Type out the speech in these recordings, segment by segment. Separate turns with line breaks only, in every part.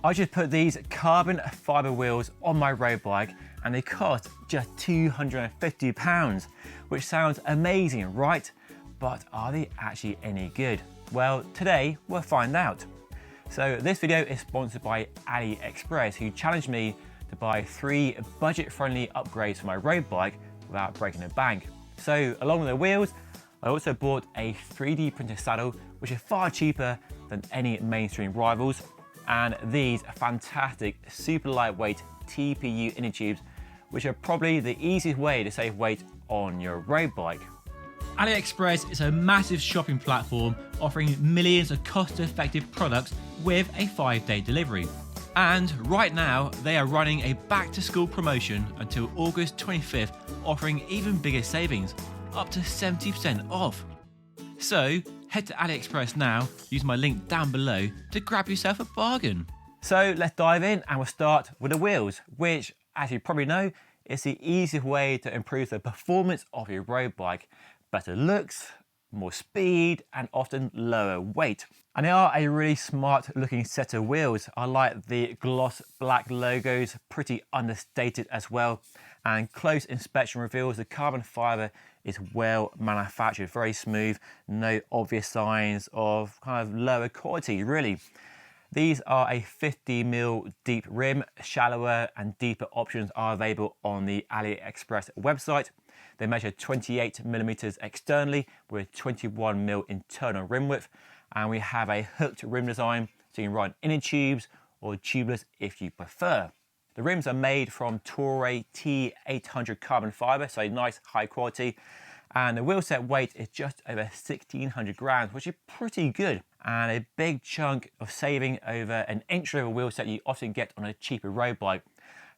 I just put these carbon fibre wheels on my road bike and they cost just £250, which sounds amazing, right? But are they actually any good? Well, today we'll find out. So this video is sponsored by Aliexpress, who challenged me to buy 3 budget-friendly upgrades for my road bike without breaking the bank. So along with the wheels, I also bought a 3D printed saddle, which is far cheaper than any mainstream rivals, and these fantastic super lightweight TPU inner tubes, which are probably the easiest way to save weight on your road bike.
Aliexpress is a massive shopping platform offering millions of cost-effective products with a 5-day delivery. And right now, they are running a back-to-school promotion until August 25th, offering even bigger savings, up to 70% off. So head to Aliexpress now, use my link down below to grab yourself a bargain.
So let's dive in and we'll start with the wheels, which, as you probably know, is the easiest way to improve the performance of your road bike. Better looks, more speed, and often lower weight. And they are a really smart looking set of wheels. I like the gloss black logos, pretty understated as well. And close inspection reveals the carbon fibre is well manufactured, very smooth, no obvious signs of kind of lower quality really. These are a 50mm deep rim. Shallower and deeper options are available on the Aliexpress website. They measure 28mm externally with 21mm internal rim width, and we have a hooked rim design, so you can ride inner tubes or tubeless if you prefer. The rims are made from Toray T800 carbon fibre, so nice high quality, and the wheel set weight is just over 1600 grams, which is pretty good, and a big chunk of saving over an entry-level wheel set you often get on a cheaper road bike.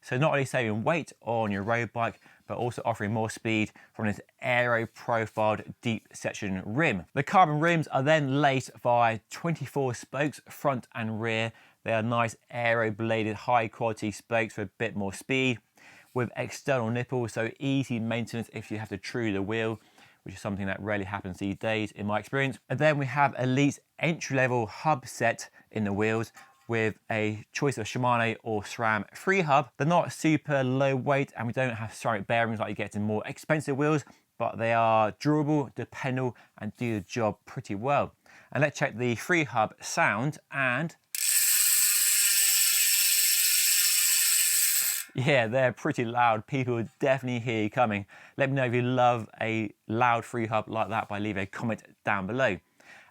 So not only saving weight on your road bike, but also offering more speed from this aero-profiled deep section rim. The carbon rims are then laced by 24 spokes, front and rear. They are nice aero-bladed, high-quality spokes for a bit more speed, with external nipples, so easy maintenance if you have to true the wheel, which is something that rarely happens these days in my experience. And then we have Elite's entry-level hub set in the wheels, with a choice of Shimano or SRAM free hub. They're not super low weight and we don't have ceramic bearings like you get in more expensive wheels, but they are durable, dependable, and do the job pretty well. And let's check the free hub sound, and yeah, they're pretty loud. People definitely hear you coming. Let me know if you love a loud free hub like that by leaving a comment down below.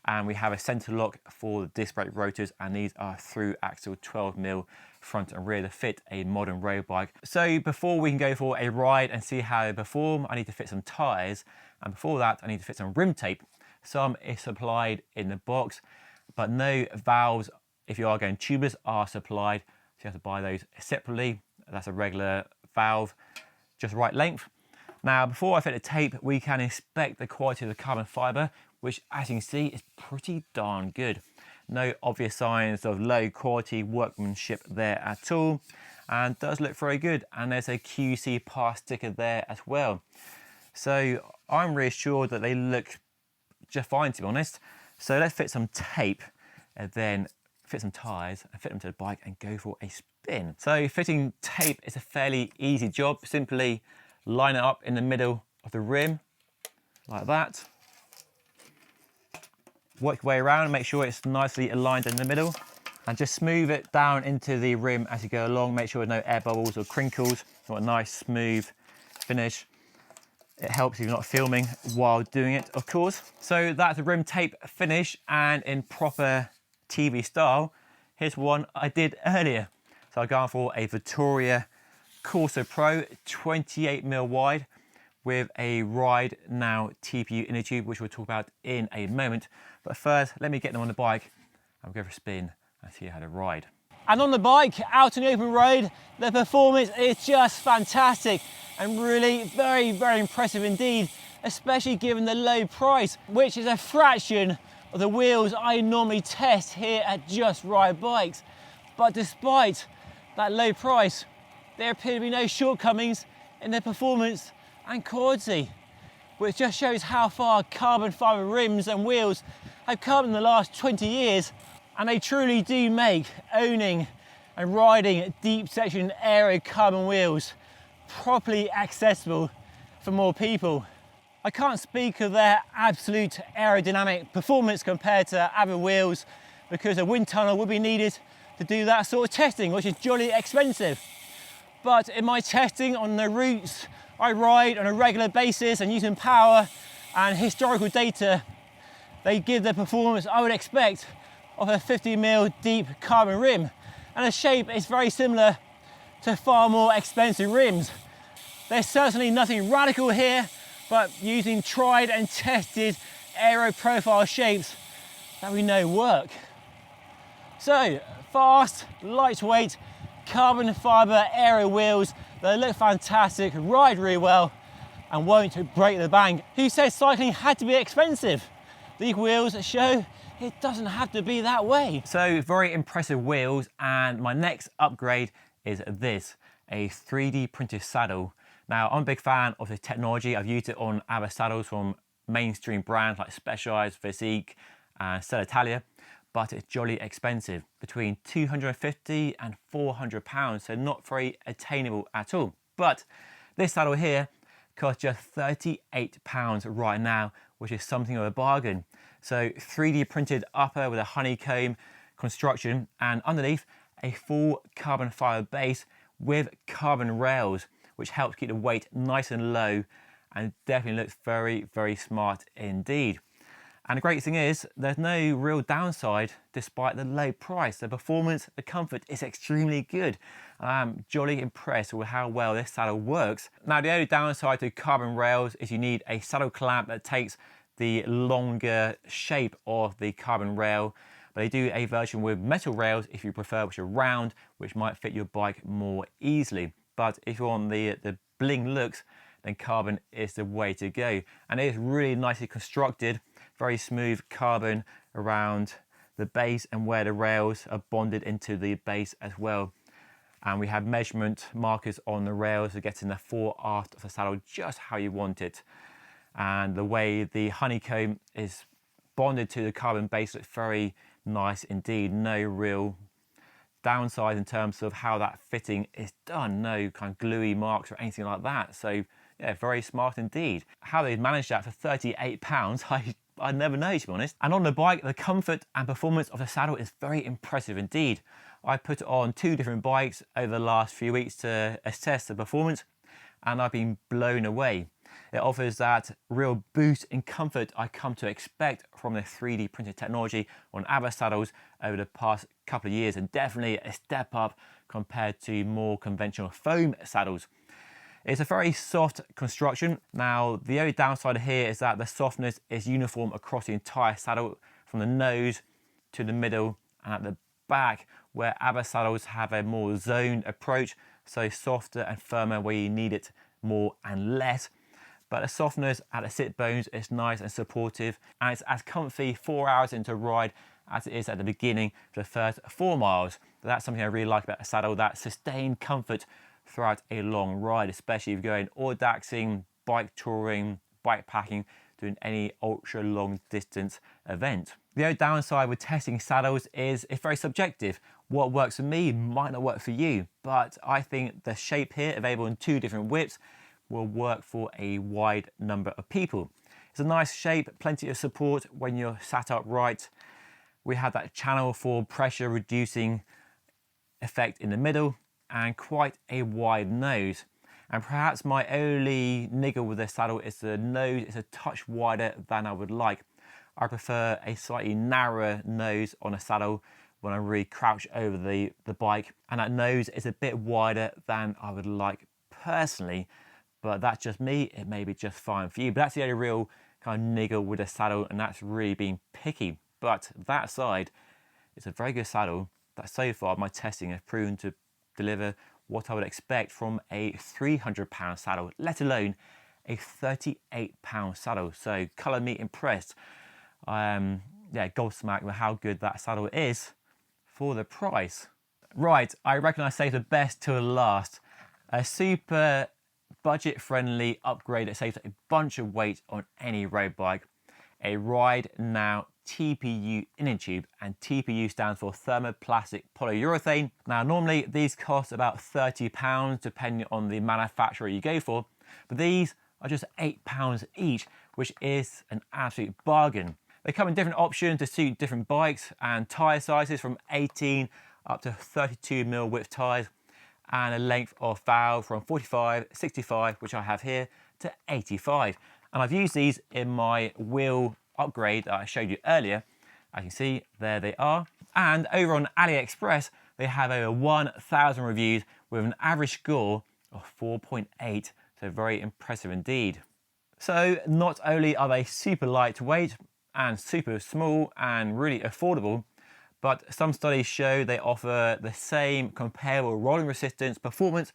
And we have a center lock for the disc brake rotors, and these are through axle 12mm front and rear to fit a modern road bike. So before we can go for a ride and see how they perform, I need to fit some tires, and before that I need to fit some rim tape. Some is supplied in the box, but no valves, if you are going tubeless, are supplied, so you have to buy those separately. That's a regular valve, just right length. Now before I fit the tape, we can inspect the quality of the carbon fibre, which, as you can see, is pretty darn good. No obvious signs of low quality workmanship there at all, and does look very good. And there's a QC pass sticker there as well. So I'm reassured that they look just fine, to be honest. So let's fit some tape and then fit some tyres and fit them to the bike and go for a spin. So fitting tape is a fairly easy job. Simply line it up in the middle of the rim like that. Work your way around and make sure it's nicely aligned in the middle, and just smooth it down into the rim as you go along. Make sure there's no air bubbles or crinkles. You want a nice smooth finish. It helps if you're not filming while doing it, of course. So that's the rim tape finish, and in proper TV style, here's one I did earlier. So I've gone for a Vittoria Corsa Pro 28mm wide with a RideNow TPU inner tube, which we'll talk about in a moment. But first, let me get them on the bike and we'll go for a spin and see how they ride.
And on the bike, out on the open road, the performance is just fantastic and really very, very impressive indeed, especially given the low price, which is a fraction of the wheels I normally test here at Just Ride Bikes. But despite that low price, there appear to be no shortcomings in their performance and quality, which just shows how far carbon fibre rims and wheels have come in the last 20 years, and they truly do make owning and riding deep section aero carbon wheels properly accessible for more people. I can't speak of their absolute aerodynamic performance compared to other wheels because a wind tunnel would be needed to do that sort of testing, which is jolly expensive. But in my testing on the routes I ride on a regular basis and using power and historical data, they give the performance I would expect of a 50mm deep carbon rim. And the shape is very similar to far more expensive rims. There's certainly nothing radical here, but using tried and tested aero profile shapes that we know work. So, fast, lightweight, carbon fibre aero wheels that look fantastic, ride really well, and won't break the bank. Who said cycling had to be expensive? These wheels show it doesn't have to be that way.
So very impressive wheels, and my next upgrade is this, a 3D printed saddle. Now, I'm a big fan of the technology. I've used it on other saddles from mainstream brands like Specialized, Physique and Italia, but it's jolly expensive, between 250 and 400 pounds, so not very attainable at all. But this saddle here costs just 38 pounds right now, which is something of a bargain. So 3D printed upper with a honeycomb construction, and underneath a full carbon fibre base with carbon rails, which helps keep the weight nice and low and definitely looks very, very smart indeed. And the great thing is, there's no real downside despite the low price. The performance, the comfort is extremely good. I'm jolly impressed with how well this saddle works. Now, the only downside to carbon rails is you need a saddle clamp that takes the longer shape of the carbon rail. But they do a version with metal rails if you prefer, which are round, which might fit your bike more easily. But if you want the bling looks, then carbon is the way to go. And it is really nicely constructed, very smooth carbon around the base and where the rails are bonded into the base as well. And we have measurement markers on the rails to get in the fore-aft of the saddle just how you want it. And the way the honeycomb is bonded to the carbon base looks very nice indeed. No real downside in terms of how that fitting is done. No kind of gluey marks or anything like that. So yeah, very smart indeed. How they managed that for 38 pounds, I never know, to be honest. And on the bike, the comfort and performance of the saddle is very impressive indeed. I put it on 2 different bikes over the last few weeks to assess the performance, and I've been blown away. It offers that real boost in comfort I come to expect from the 3D printed technology on other saddles over the past couple of years, and definitely a step up compared to more conventional foam saddles. It's a very soft construction. Now, the only downside here is that the softness is uniform across the entire saddle, from the nose to the middle and at the back, where other saddles have a more zoned approach, so softer and firmer where you need it more and less. But the softness at the sit bones is nice and supportive, and it's as comfy 4 hours into a ride as it is at the beginning for the first 4 miles. But that's something I really like about the saddle, that sustained comfort throughout a long ride, especially if you're going audaxing, bike touring, bike packing, doing any ultra long distance event. The only downside with testing saddles is it's very subjective. What works for me might not work for you, but I think the shape here, available in 2 different widths, will work for a wide number of people. It's a nice shape, plenty of support when you're sat upright. We have that channel for pressure reducing effect in the middle, and quite a wide nose. And perhaps my only niggle with this saddle is the nose is a touch wider than I would like. I prefer a slightly narrower nose on a saddle when I really crouch over the bike, and that nose is a bit wider than I would like personally, but that's just me. It may be just fine for you, but that's the only real kind of niggle with a saddle, and that's really being picky. But that aside, it's a very good saddle that so far my testing has proven to deliver what I would expect from a 300-pound saddle, let alone a 38-pound saddle. So colour me impressed. Yeah, gobsmacked with how good that saddle is for the price. Right, I reckon I saved the best till last. A super budget-friendly upgrade that saves a bunch of weight on any road bike. A RideNow TPU inner tube, and TPU stands for thermoplastic polyurethane. Now normally these cost about £30 depending on the manufacturer you go for, but these are just £8 each, which is an absolute bargain. They come in different options to suit different bikes and tyre sizes from 18 up to 32mm width tyres, and a length of valve from 45, 65, which I have here, to 85. And I've used these in my wheel upgrade that I showed you earlier. As you can see, there they are. And over on Aliexpress, they have over 1,000 reviews with an average score of 4.8, so very impressive indeed. So not only are they super lightweight and super small and really affordable, but some studies show they offer the same comparable rolling resistance performance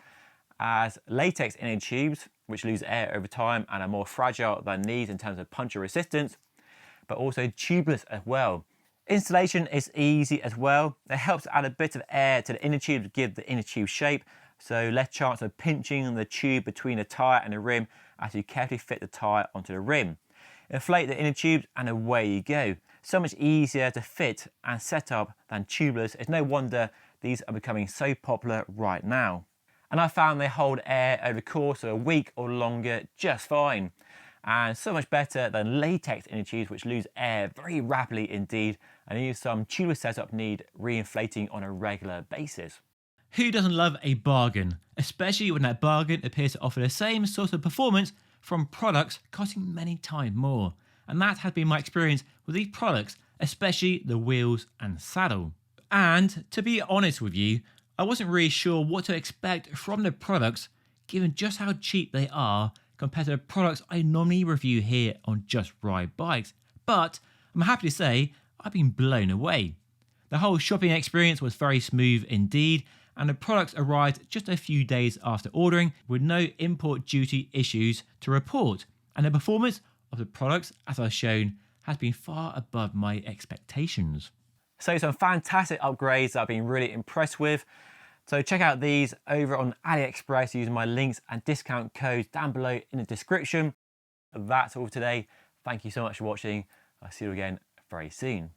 as latex inner tubes, which lose air over time and are more fragile than these in terms of puncture resistance, but also tubeless as well. Installation is easy as well. It helps to add a bit of air to the inner tube to give the inner tube shape, so less chance of pinching the tube between the tyre and the rim as you carefully fit the tyre onto the rim. Inflate the inner tubes and away you go. So much easier to fit and set up than tubeless. It's no wonder these are becoming so popular right now. And I found they hold air over the course of a week or longer just fine. And so much better than latex inner tubes, which lose air very rapidly indeed, and even some tubeless setup need re-inflating on a regular basis.
Who doesn't love a bargain, especially when that bargain appears to offer the same sort of performance from products costing many times more? And that has been my experience with these products, especially the wheels and saddle. And to be honest with you, I wasn't really sure what to expect from the products given just how cheap they are compared to the products I normally review here on Just Ride Bikes. But I'm happy to say I've been blown away. The whole shopping experience was very smooth indeed, and the products arrived just a few days after ordering with no import duty issues to report. And the performance of the products, as I've shown, has been far above my expectations.
So some fantastic upgrades that I've been really impressed with. So check out these over on Aliexpress using my links and discount codes down below in the description. That's all for today. Thank you so much for watching. I'll see you again very soon.